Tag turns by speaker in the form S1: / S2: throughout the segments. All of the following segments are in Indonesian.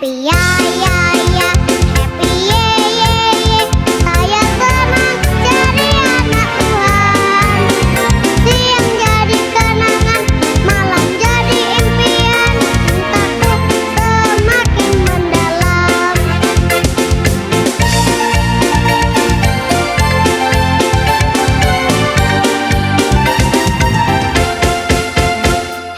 S1: Happy ya ya ya, happy ye ye ye. Saya senang jadi anak Tuhan. Siang jadi kenangan, malam jadi impian. Cintaku semakin mendalam.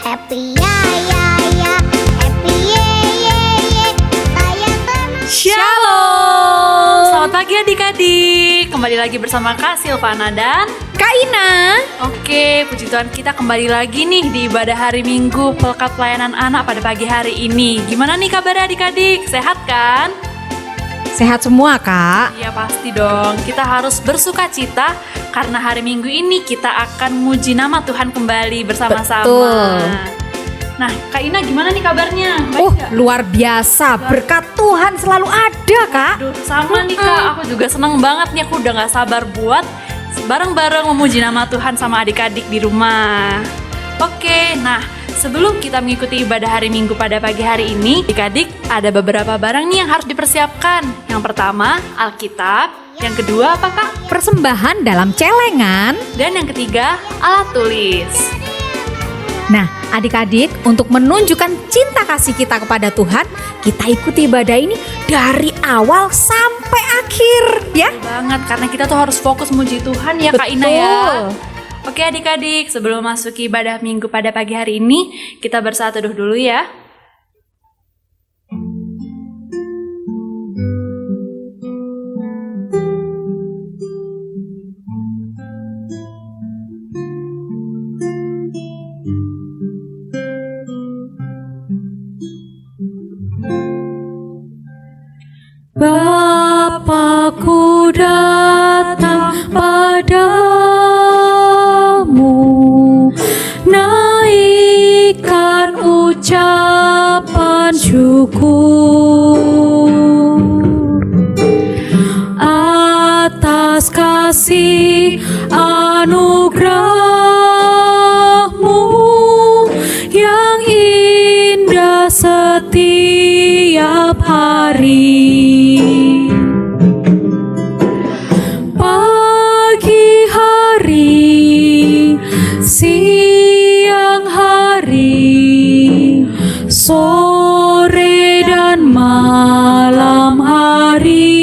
S1: Happy ya ya ya, happy ye ye ye. Saya senang.
S2: Shalom, selamat pagi adik-adik. Kembali lagi bersama Kak Silvana dan
S3: Kak Ina.
S2: Oke, puji Tuhan kita kembali lagi nih di ibadah hari Minggu Pelekat Pelayanan Anak pada pagi hari ini. Gimana nih kabarnya adik-adik? Sehat kan?
S3: Sehat semua Kak.
S2: Iya pasti dong, kita harus bersuka cita karena hari Minggu ini kita akan muji nama Tuhan kembali bersama-sama.
S3: Betul.
S2: Nah, Kak Ina gimana nih kabarnya? Baik nggak?
S3: Luar biasa, berkat Tuhan selalu ada Kak.
S2: Aduh, sama nih Kak, aku juga seneng banget nih, aku udah gak sabar buat bareng-bareng memuji nama Tuhan sama adik-adik di rumah. Oke, nah sebelum kita mengikuti ibadah hari Minggu pada pagi hari ini, adik-adik ada beberapa barang nih yang harus dipersiapkan. Yang pertama, Alkitab. Yang kedua apa Kak?
S3: Persembahan dalam celengan.
S2: Dan yang ketiga, alat tulis.
S3: Nah adik-adik, untuk menunjukkan cinta kasih kita kepada Tuhan, kita ikuti ibadah ini dari awal sampai akhir ya.
S2: Betul banget, karena kita tuh harus fokus muji Tuhan ya Kak Ina ya. Oke adik-adik, sebelum masuk ke ibadah Minggu pada pagi hari ini, kita bersatu teduh dulu ya. Bapakku datang padamu, naikkan ucapan syukur atas kasih anugerahmu yang indah setiap hari. Pagi hari, siang hari, sore dan malam hari,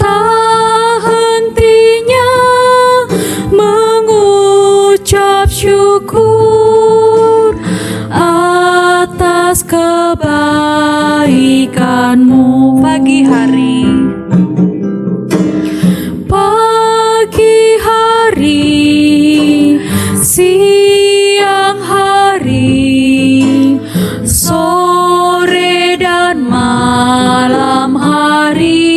S2: tak hentinya mengucap syukur atas kebaikanmu. Pagi hari, pagi hari, siang hari, sore dan malam hari,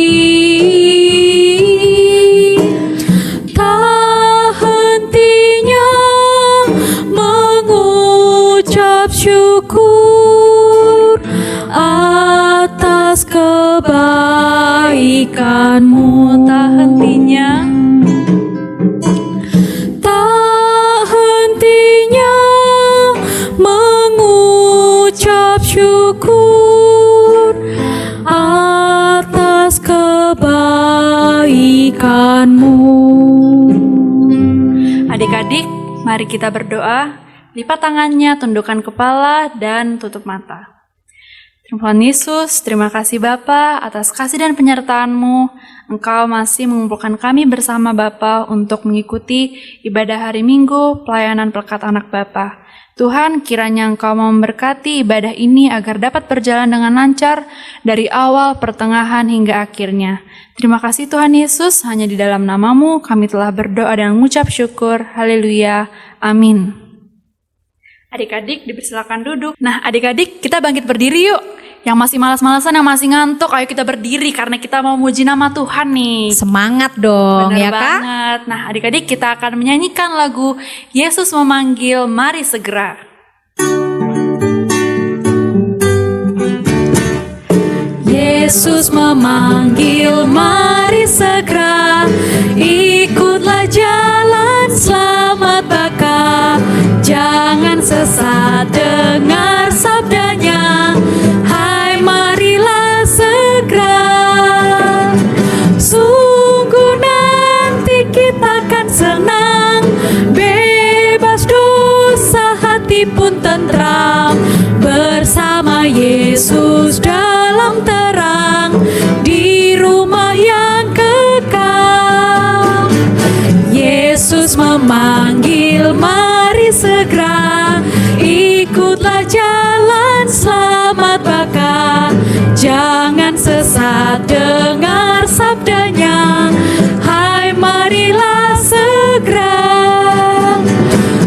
S2: tak hentinya mengucap syukur atas kebaikanmu. Tak hentinya, tak hentinya mengucap syukur atas kebaikanmu. Adik-adik, mari kita berdoa. Lipat tangannya, tundukkan kepala, dan tutup mata. Tuhan Yesus, terima kasih Bapa atas kasih dan penyertaan-Mu. Engkau masih mengumpulkan kami bersama Bapa untuk mengikuti ibadah hari Minggu, pelayanan pelekat anak Bapa. Tuhan, kiranya Engkau memberkati ibadah ini agar dapat berjalan dengan lancar dari awal, pertengahan, hingga akhirnya. Terima kasih Tuhan Yesus, hanya di dalam nama-Mu kami telah berdoa dan mengucap syukur. Haleluya. Amin. Adik-adik dipersilakan duduk. Nah adik-adik kita bangkit berdiri yuk. Yang masih malas-malasan, yang masih ngantuk, ayo kita berdiri karena kita mau muji nama Tuhan nih.
S3: Semangat dong.
S2: Benar
S3: ya Kak.
S2: banget. Nah adik-adik kita akan menyanyikan lagu Yesus Memanggil, Mari Segera. Yesus memanggil, mari segera, ikutlah jalan selamat baka, jangan sesat, dengar sabda
S3: tentram bersama Yesus dalam terang di rumah yang kekal. Yesus memanggil, mari segera ikutlah jalan selamat baka. Jangan sesat, dengar sabdanya, hai marilah segera.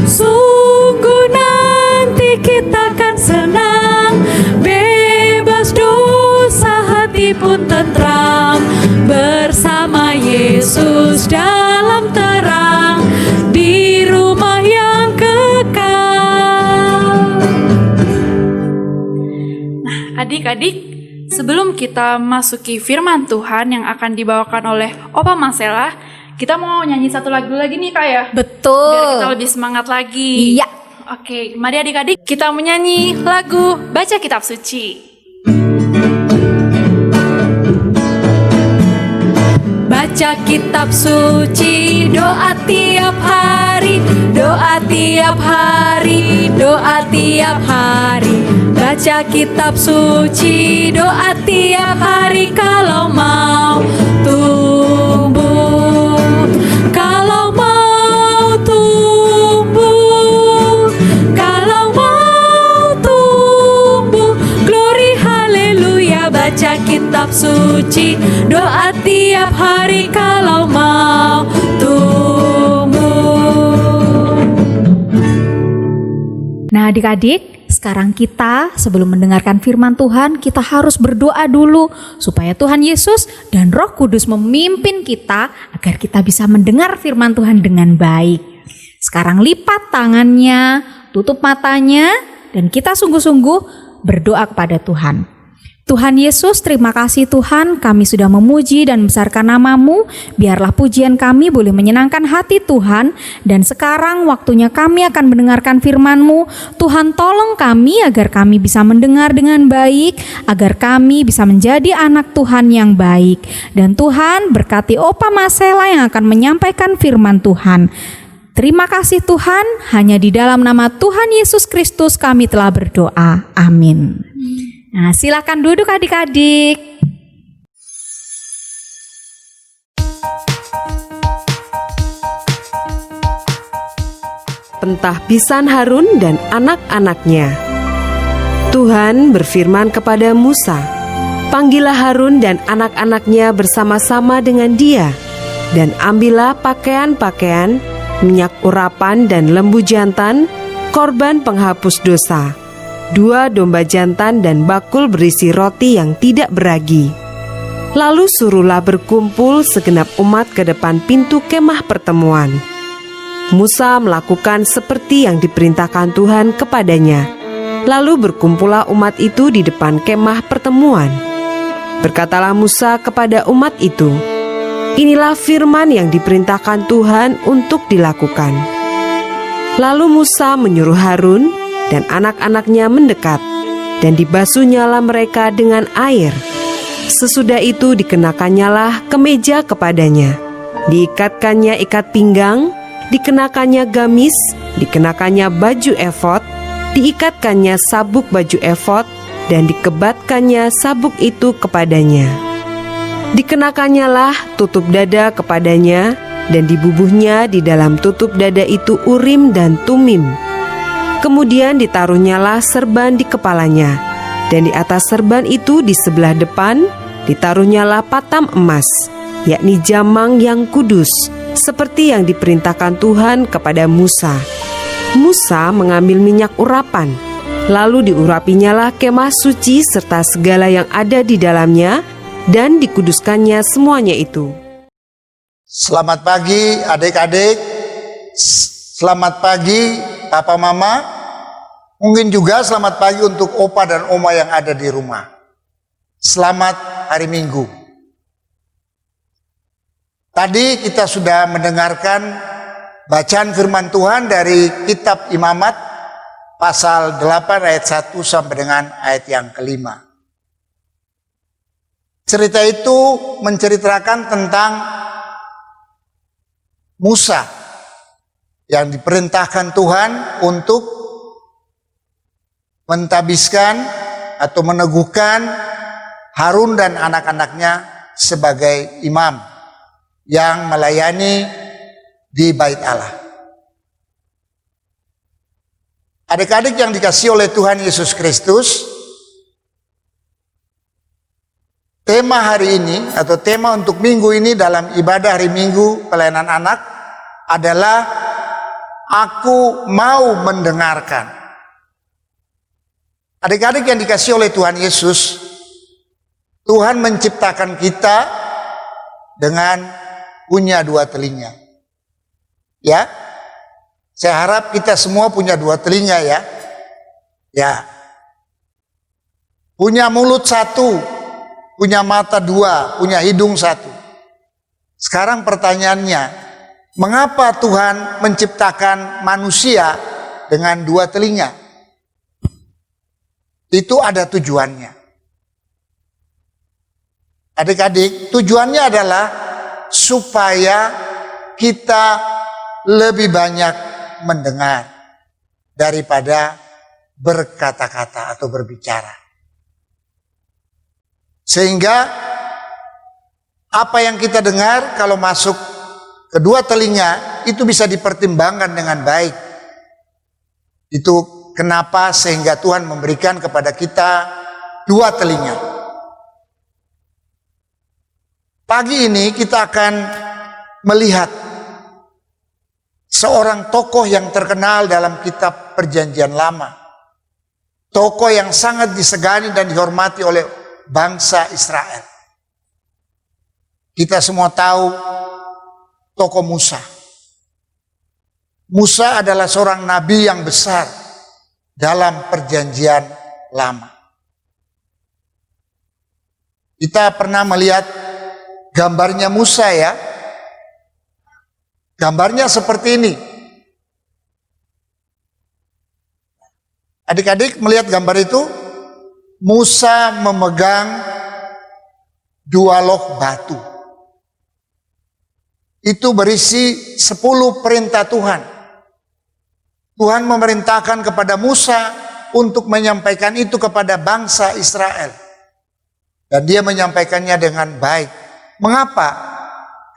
S3: Sungguh nanti kita akan senang, bebas dosa, hati pun tentram bersama Yesus dalam terang di rumah yang kekal.
S2: Nah, adik-adik, sebelum kita masuki firman Tuhan yang akan dibawakan oleh Opa Marcella, kita mau nyanyi satu lagu lagi nih Kak ya.
S3: Betul.
S2: Biar kita lebih semangat lagi.
S3: Iya.
S2: Oke, mari adik-adik kita menyanyi lagu Baca Kitab Suci.
S3: Baca kitab suci, doa tiap hari, doa tiap hari, doa tiap hari. Baca kitab suci, doa tiap hari kalau mau tumbuh. Kalau mau tumbuh, kalau mau tumbuh. Glory haleluya, baca kitab suci, doa tiap hari kalau mau tumbuh. Nah adik-adik, sekarang kita sebelum mendengarkan firman Tuhan, kita harus berdoa dulu supaya Tuhan Yesus dan Roh Kudus memimpin kita agar kita bisa mendengar firman Tuhan dengan baik. Sekarang lipat tangannya, tutup matanya, dan kita sungguh-sungguh berdoa kepada Tuhan. Tuhan Yesus, terima kasih Tuhan, kami sudah memuji dan membesarkan nama-Mu. Biarlah pujian kami boleh menyenangkan hati Tuhan. Dan sekarang waktunya kami akan mendengarkan firman-Mu. Tuhan tolong kami agar kami bisa mendengar dengan baik, agar kami bisa menjadi anak Tuhan yang baik. Dan Tuhan berkati Opa Marcella yang akan menyampaikan firman Tuhan. Terima kasih Tuhan, hanya di dalam nama Tuhan Yesus Kristus kami telah berdoa. Amin. Nah, silakan duduk adik-adik.
S4: Pentahbisan Harun dan anak-anaknya. Tuhan berfirman kepada Musa, "Panggillah Harun dan anak-anaknya bersama-sama dengan dia, dan ambillah pakaian-pakaian, minyak urapan dan lembu jantan, korban penghapus dosa, 2 domba jantan dan bakul berisi roti yang tidak beragi. Lalu suruhlah berkumpul segenap umat ke depan pintu kemah pertemuan." Musa melakukan seperti yang diperintahkan Tuhan kepadanya. Lalu berkumpullah umat itu di depan kemah pertemuan. Berkatalah Musa kepada umat itu, "Inilah firman yang diperintahkan Tuhan untuk dilakukan." Lalu Musa menyuruh Harun dan anak-anaknya mendekat, dan dibasuhnyalah mereka dengan air. Sesudah itu dikenakannyalah kemeja kepadanya, diikatkannya ikat pinggang, dikenakannya gamis, dikenakannya baju efod, diikatkannya sabuk baju efod, dan dikebatkannya sabuk itu kepadanya. Dikenakannyalah tutup dada kepadanya, dan dibubuhnya di dalam tutup dada itu Urim dan Tumim. Kemudian ditaruhnyalah serban di kepalanya, dan di atas serban itu di sebelah depan ditaruhnyalah patam emas, yakni jamang yang kudus, seperti yang diperintahkan Tuhan kepada Musa. Musa mengambil minyak urapan, lalu diurapinyalah kemah suci serta segala yang ada di dalamnya, dan dikuduskannya semuanya itu.
S5: Selamat pagi adik-adik, selamat pagi Papa Mama, mungkin juga selamat pagi untuk Opa dan Oma yang ada di rumah. Selamat hari Minggu. Tadi kita sudah mendengarkan bacaan firman Tuhan dari kitab Imamat pasal 8 ayat 1 sampai dengan ayat yang kelima. Cerita itu menceritakan tentang Musa yang diperintahkan Tuhan untuk mentabiskan atau meneguhkan Harun dan anak-anaknya sebagai imam yang melayani di Bait Allah. Adik-adik yang dikasihi oleh Tuhan Yesus Kristus, tema hari ini atau tema untuk minggu ini dalam ibadah hari Minggu pelayanan anak adalah Aku mau mendengarkan. Adik-adik yang dikasihi oleh Tuhan Yesus, Tuhan menciptakan kita dengan punya dua telinga. Ya, saya harap kita semua punya dua telinga ya. Ya, punya mulut satu, punya mata dua, punya hidung satu. Sekarang pertanyaannya, mengapa Tuhan menciptakan manusia dengan dua telinga? Itu ada tujuannya. Adik-adik, tujuannya adalah supaya kita lebih banyak mendengar daripada berkata-kata atau berbicara. Sehingga apa yang kita dengar kalau masuk kedua telinga itu bisa dipertimbangkan dengan baik. Itu kenapa sehingga Tuhan memberikan kepada kita dua telinga. Pagi ini kita akan melihat seorang tokoh yang terkenal dalam kitab Perjanjian Lama. Tokoh yang sangat disegani dan dihormati oleh bangsa Israel. Kita semua tahu tokoh Musa. Musa adalah seorang nabi yang besar dalam Perjanjian Lama. Kita pernah melihat gambarnya Musa ya. Gambarnya seperti ini. Adik-adik melihat gambar itu, Musa memegang dua loh batu. Itu berisi 10 perintah Tuhan. Tuhan memerintahkan kepada Musa untuk menyampaikan itu kepada bangsa Israel. Dan dia menyampaikannya dengan baik. Mengapa?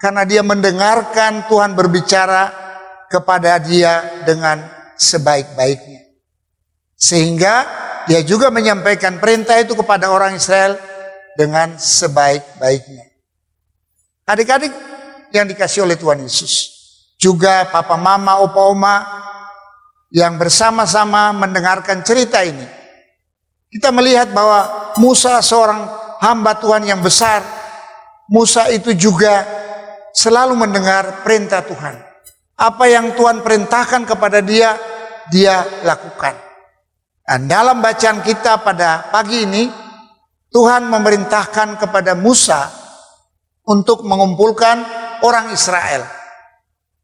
S5: Karena dia mendengarkan Tuhan berbicara kepada dia dengan sebaik-baiknya. Sehingga dia juga menyampaikan perintah itu kepada orang Israel dengan sebaik-baiknya. Adik-adik yang dikasihi oleh Tuhan Yesus, juga papa mama, opa oma yang bersama-sama mendengarkan cerita ini, kita melihat bahwa Musa seorang hamba Tuhan yang besar. Musa itu juga selalu mendengar perintah Tuhan. Apa yang Tuhan perintahkan kepada dia, dia lakukan. Dan dalam bacaan kita pada pagi ini, Tuhan memerintahkan kepada Musa untuk mengumpulkan orang Israel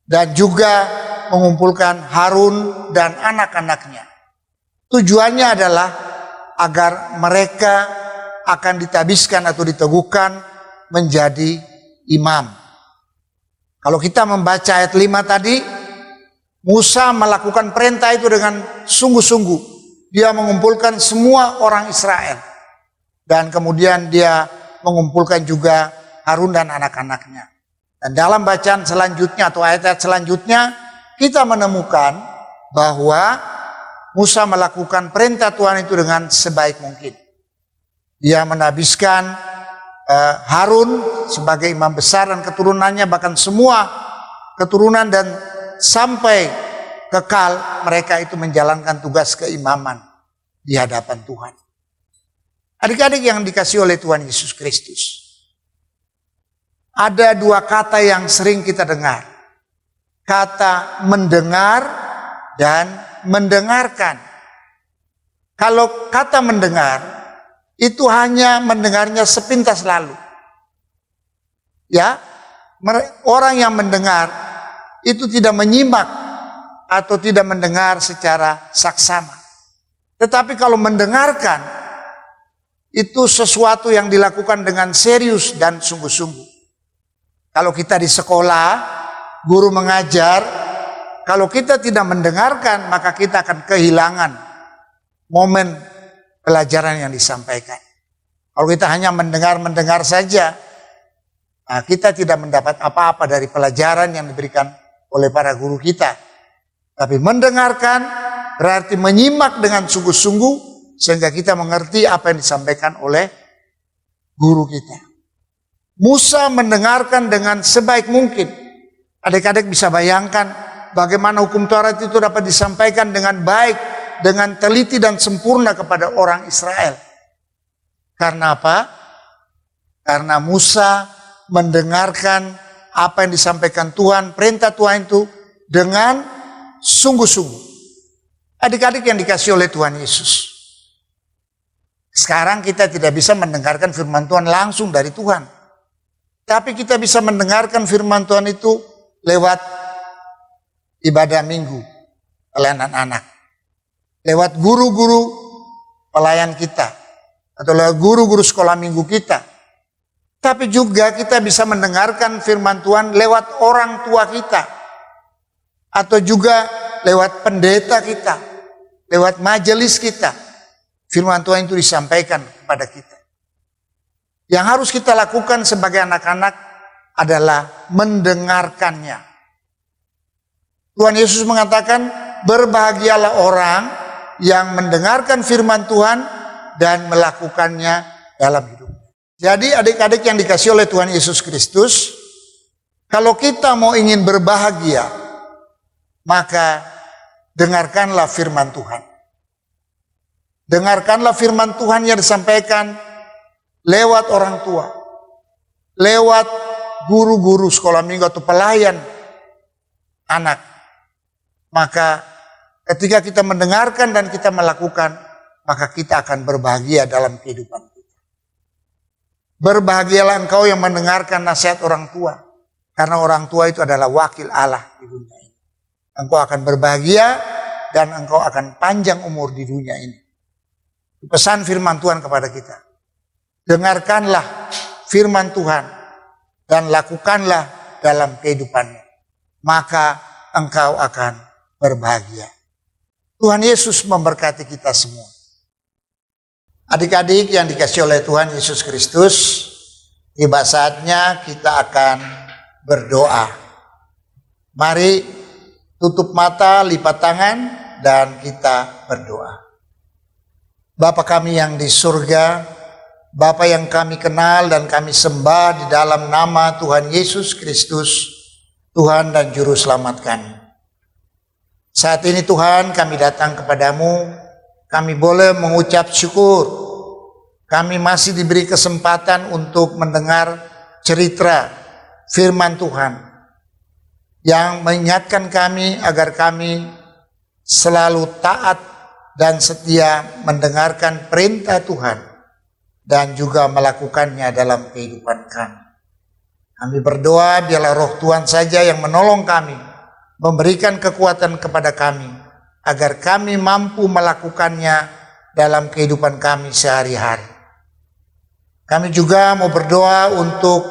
S5: dan juga mengumpulkan Harun dan anak-anaknya. Tujuannya adalah agar mereka akan ditabiskan atau diteguhkan menjadi imam. Kalau kita membaca ayat 5 tadi, Musa melakukan perintah itu dengan sungguh-sungguh. Dia mengumpulkan semua orang Israel. Dan kemudian dia mengumpulkan juga Harun dan anak-anaknya. Dan dalam bacaan selanjutnya atau ayat-ayat selanjutnya, kita menemukan bahwa Musa melakukan perintah Tuhan itu dengan sebaik mungkin. Dia menabiskan Harun sebagai imam besar dan keturunannya, bahkan semua keturunan dan sampai kekal mereka itu menjalankan tugas keimaman di hadapan Tuhan. Adik-adik yang dikasihi oleh Tuhan Yesus Kristus, ada dua kata yang sering kita dengar. Kata mendengar dan mendengarkan. Kalau kata mendengar, itu hanya mendengarnya sepintas lalu. Ya, orang yang mendengar itu tidak menyimak atau tidak mendengar secara saksama. Tetapi kalau mendengarkan, itu sesuatu yang dilakukan dengan serius dan sungguh-sungguh. Kalau kita di sekolah, guru mengajar, kalau kita tidak mendengarkan, maka kita akan kehilangan momen pelajaran yang disampaikan. Kalau kita hanya mendengar saja, nah kita tidak mendapat apa-apa dari pelajaran yang diberikan oleh para guru kita. Tapi mendengarkan berarti menyimak dengan sungguh-sungguh sehingga kita mengerti apa yang disampaikan oleh guru kita. Musa mendengarkan dengan sebaik mungkin. Adik-adik bisa bayangkan bagaimana hukum Taurat itu dapat disampaikan dengan baik, dengan teliti dan sempurna kepada orang Israel. Karena apa? Karena Musa mendengarkan apa yang disampaikan Tuhan, perintah Tuhan itu dengan sungguh-sungguh. Adik-adik yang dikasih oleh Tuhan Yesus. Sekarang kita tidak bisa mendengarkan firman Tuhan langsung dari Tuhan. Tapi kita bisa mendengarkan firman Tuhan itu lewat ibadah minggu oleh anak-anak. Lewat guru-guru pelayan kita. Atau lewat guru-guru sekolah minggu kita. Tapi juga kita bisa mendengarkan firman Tuhan lewat orang tua kita. Atau juga lewat pendeta kita. Lewat majelis kita. Firman Tuhan itu disampaikan kepada kita. Yang harus kita lakukan sebagai anak-anak adalah mendengarkannya. Tuhan Yesus mengatakan, berbahagialah orang yang mendengarkan firman Tuhan dan melakukannya dalam hidup. Jadi adik-adik yang dikasih oleh Tuhan Yesus Kristus, kalau kita mau ingin berbahagia, maka dengarkanlah firman Tuhan. Dengarkanlah firman Tuhan yang disampaikan lewat orang tua, lewat guru-guru sekolah minggu atau pelayan anak. Maka ketika kita mendengarkan dan kita melakukan, maka kita akan berbahagia dalam kehidupan kita. Berbahagialah engkau yang mendengarkan nasihat orang tua. Karena orang tua itu adalah wakil Allah di dunia ini. Engkau akan berbahagia dan engkau akan panjang umur di dunia ini. Pesan firman Tuhan kepada kita. Dengarkanlah firman Tuhan dan lakukanlah dalam kehidupanmu. Maka engkau akan berbahagia. Tuhan Yesus memberkati kita semua. Adik-adik yang dikasih oleh Tuhan Yesus Kristus, tiba saatnya kita akan berdoa. Mari tutup mata, lipat tangan, dan kita berdoa. Bapa kami yang di surga, Bapa yang kami kenal dan kami sembah di dalam nama Tuhan Yesus Kristus, Tuhan dan Juru Selamat kami. Saat ini Tuhan kami datang kepadamu, kami boleh mengucap syukur. Kami masih diberi kesempatan untuk mendengar cerita firman Tuhan yang mengingatkan kami agar kami selalu taat dan setia mendengarkan perintah Tuhan dan juga melakukannya dalam kehidupan kami. Kami berdoa biarlah roh Tuhan saja yang menolong kami, memberikan kekuatan kepada kami agar kami mampu melakukannya dalam kehidupan kami sehari-hari. Kami juga mau berdoa untuk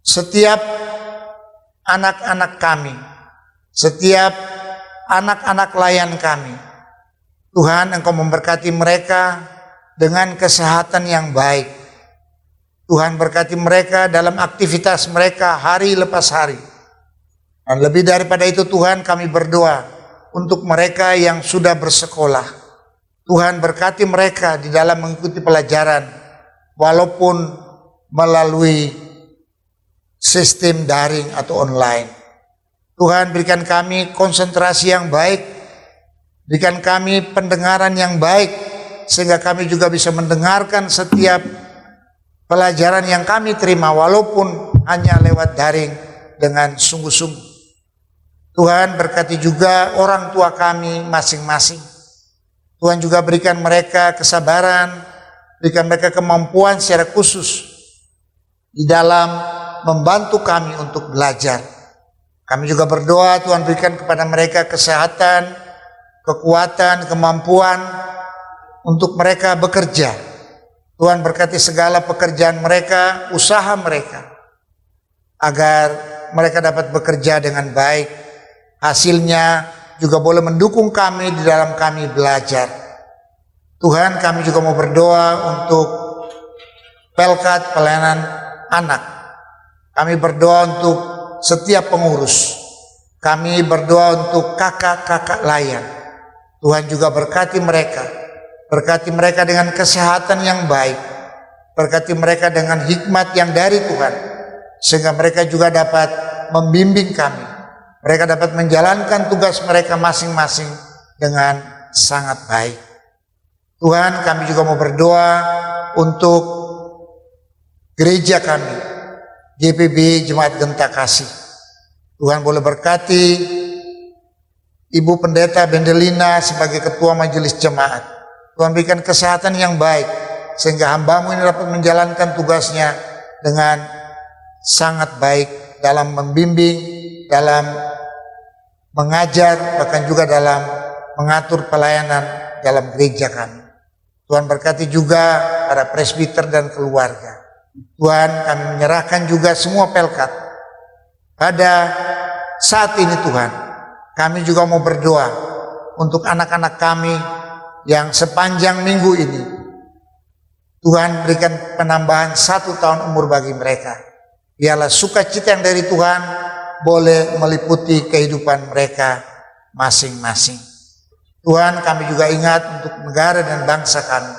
S5: setiap anak-anak kami, setiap anak-anak layan kami. Tuhan, Engkau memberkati mereka dengan kesehatan yang baik. Tuhan berkati mereka dalam aktivitas mereka hari lepas hari. Dan lebih daripada itu Tuhan, kami berdoa untuk mereka yang sudah bersekolah. Tuhan berkati mereka di dalam mengikuti pelajaran walaupun melalui sistem daring atau online. Tuhan berikan kami konsentrasi yang baik, berikan kami pendengaran yang baik, sehingga kami juga bisa mendengarkan setiap pelajaran yang kami terima walaupun hanya lewat daring dengan sungguh-sungguh. Tuhan berkati juga orang tua kami masing-masing. Tuhan juga berikan mereka kesabaran, berikan mereka kemampuan secara khusus di dalam membantu kami untuk belajar. Kami juga berdoa Tuhan berikan kepada mereka kesehatan, kekuatan, kemampuan untuk mereka bekerja. Tuhan berkati segala pekerjaan mereka, usaha mereka, agar mereka dapat bekerja dengan baik. Hasilnya juga boleh mendukung kami di dalam kami belajar. Tuhan, kami juga mau berdoa untuk Pelkat pelayanan anak. Kami berdoa untuk setiap pengurus. Kami berdoa untuk kakak-kakak layan. Tuhan juga berkati mereka. Berkati mereka dengan kesehatan yang baik. Berkati mereka dengan hikmat yang dari Tuhan. Sehingga mereka juga dapat membimbing kami. Mereka dapat menjalankan tugas mereka masing-masing dengan sangat baik. Tuhan, kami juga mau berdoa untuk gereja kami, GPB Jemaat Genta Kasih. Tuhan boleh berkati Ibu Pendeta Bendelina sebagai Ketua Majelis Jemaat. Tuhan berikan kesehatan yang baik, sehingga hamba-Mu ini dapat menjalankan tugasnya dengan sangat baik dalam membimbing, dalam mengajar, bahkan juga dalam mengatur pelayanan dalam gereja kami. Tuhan berkati juga para presbiter dan keluarga. Tuhan, kami menyerahkan juga semua Pelkat. Pada saat ini Tuhan, kami juga mau berdoa untuk anak-anak kami yang sepanjang minggu ini. Tuhan, berikan penambahan 1 tahun umur bagi mereka. Biarlah sukacita yang dari Tuhan boleh meliputi kehidupan mereka masing-masing. Tuhan, kami juga ingat untuk negara dan bangsa kami.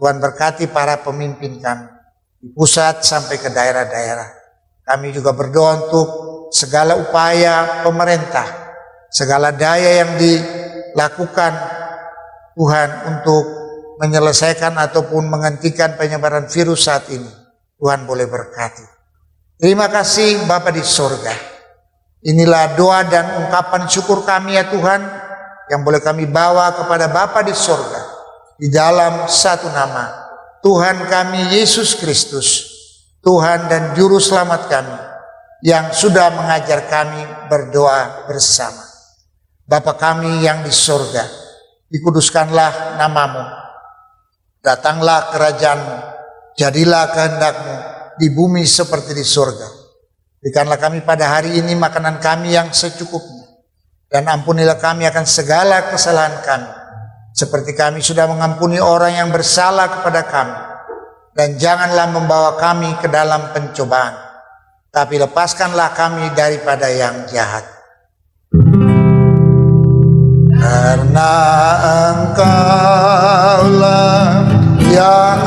S5: Tuhan berkati para pemimpin kami di pusat sampai ke daerah-daerah. Kami juga berdoa untuk segala upaya pemerintah, segala daya yang dilakukan Tuhan untuk menyelesaikan ataupun menghentikan penyebaran virus saat ini. Tuhan boleh berkati. Terima kasih Bapa di sorga. Inilah doa dan ungkapan syukur kami ya Tuhan, yang boleh kami bawa kepada Bapa di sorga di dalam satu nama, Tuhan kami Yesus Kristus, Tuhan dan Juru Selamat kami, yang sudah mengajar kami berdoa bersama. Bapa kami yang di sorga, dikuduskanlah namamu, datanglah kerajaan-Mu, jadilah kehendak-Mu di bumi seperti di sorga. Berikanlah kami pada hari ini makanan kami yang secukupnya, dan ampunilah kami akan segala kesalahan kami, seperti kami sudah mengampuni orang yang bersalah kepada kami. Dan janganlah membawa kami ke dalam pencobaan, tapi lepaskanlah kami daripada yang jahat. Karena Engkaulah yang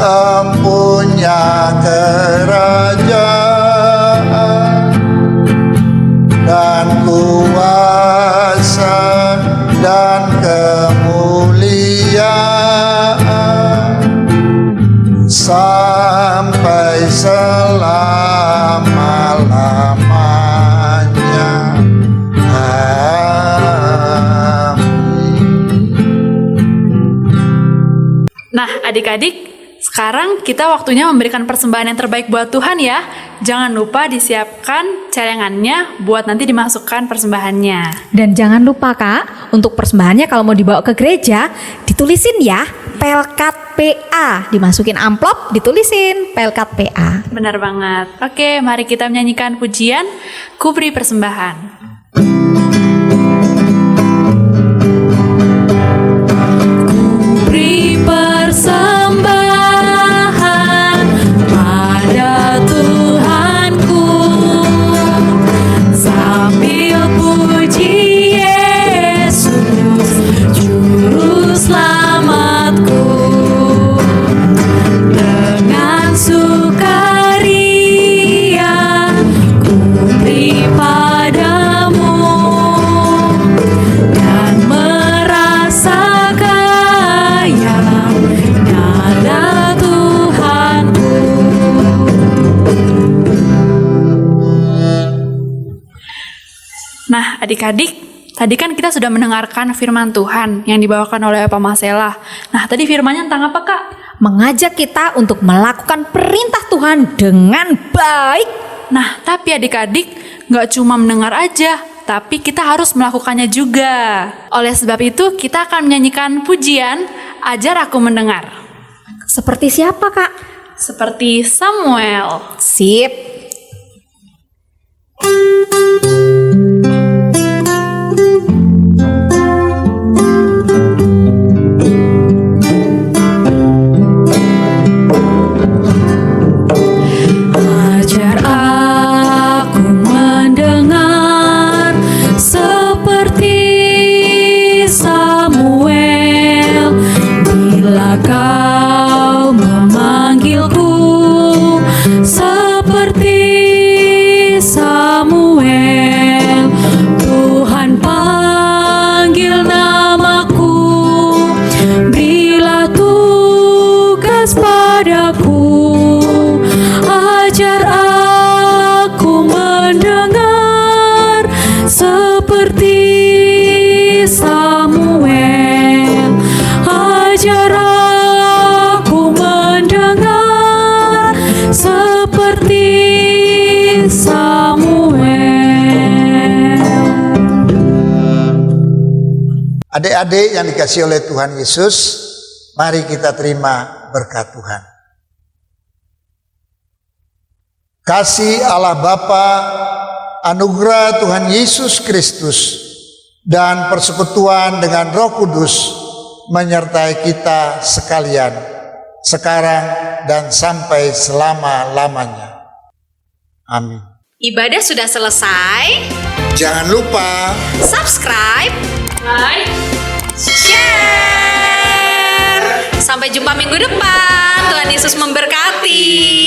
S5: empunya kerajaan dan kuasa dan kemuliaan sampai selama-lamanya.
S2: Nah, adik-adik, sekarang kita waktunya memberikan persembahan yang terbaik buat Tuhan ya. Jangan lupa disiapkan celengannya buat nanti dimasukkan persembahannya.
S3: Dan jangan lupa Kak, untuk persembahannya kalau mau dibawa ke gereja, ditulisin ya, Pelkat PA. Dimasukin amplop, ditulisin Pelkat PA.
S2: Benar banget. Oke, mari kita menyanyikan pujian Ku Beri Persembahan. Beri persembahan pada Tuhanku sambil puji Yesus Juru Selamatku, dengan sukaria ku beri padamu dan merasa kaya nada Tuhanku. Nah, adik-adik, tadi kan kita sudah mendengarkan firman Tuhan yang dibawakan oleh Pak Masela. Nah, tadi firmannya tentang apa, Kak?
S3: Mengajak kita untuk melakukan perintah Tuhan dengan baik.
S2: Nah, tapi adik-adik nggak cuma mendengar aja, tapi kita harus melakukannya juga. Oleh sebab itu, kita akan menyanyikan pujian Ajar Aku Mendengar.
S3: Seperti siapa Kak?
S2: Seperti Samuel.
S3: Sip.
S5: Adik-adik yang dikasihi oleh Tuhan Yesus, mari kita terima berkat Tuhan. Kasih Allah Bapa, anugerah Tuhan Yesus Kristus, dan persekutuan dengan Roh Kudus menyertai kita sekalian, sekarang dan sampai selama-lamanya. Amin.
S3: Ibadah sudah selesai.
S5: Jangan lupa
S3: Subscribe, like, share. Sampai jumpa minggu depan. Tuhan Yesus memberkati.